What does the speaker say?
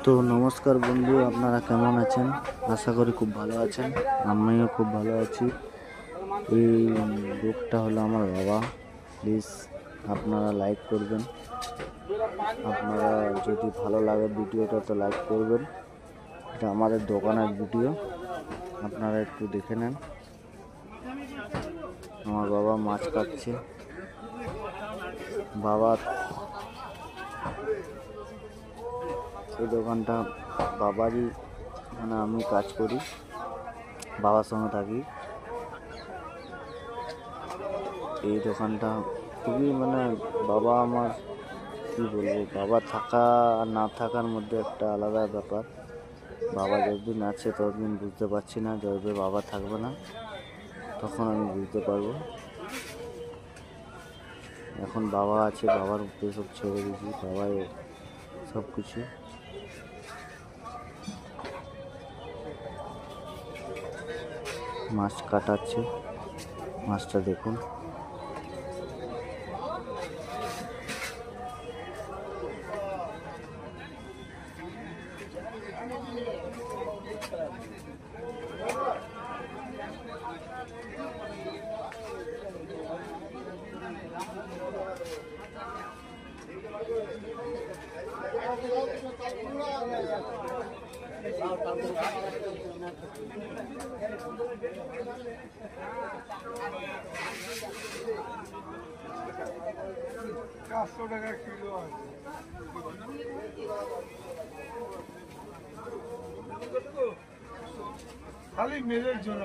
তো নমস্কার বন্ধু, আপনারা কেমন আছেন? আশা করি খুব ভালো আছেন। আমিও খুব ভালো আছি। এই লোকটা হলো আমার বাবা। প্লিজ আপনারা লাইক করবেন। আপনারা যদি ভালো লাগে ভিডিওটা তো লাইক করবেন। এটা আমাদের দোকানের ভিডিও, আপনারা একটু দেখে নেন। আমার বাবা মাছ কাটছে। বাবা, এই দোকানটা বাবারই, মানে আমি কাজ করি, বাবার সঙ্গে থাকি। এই দোকানটা খুবই, মানে বাবা আমার, কি বলবো, বাবা থাকা আর না থাকার মধ্যে একটা আলাদা ব্যাপার। বাবা যতদিন আছে ততদিন বুঝতে পারছি না, যতদিন বাবা থাকবে না তখন আমি বুঝতে পারবো। এখন বাবা আছে, বাবার উপরে সব ছেড়ে দিয়েছি, বাবাই সব কিছু। মাছ কাটাচ্ছে, মাছটা দেখুন। টাকা কিলো আছে খালি মেরের জন্য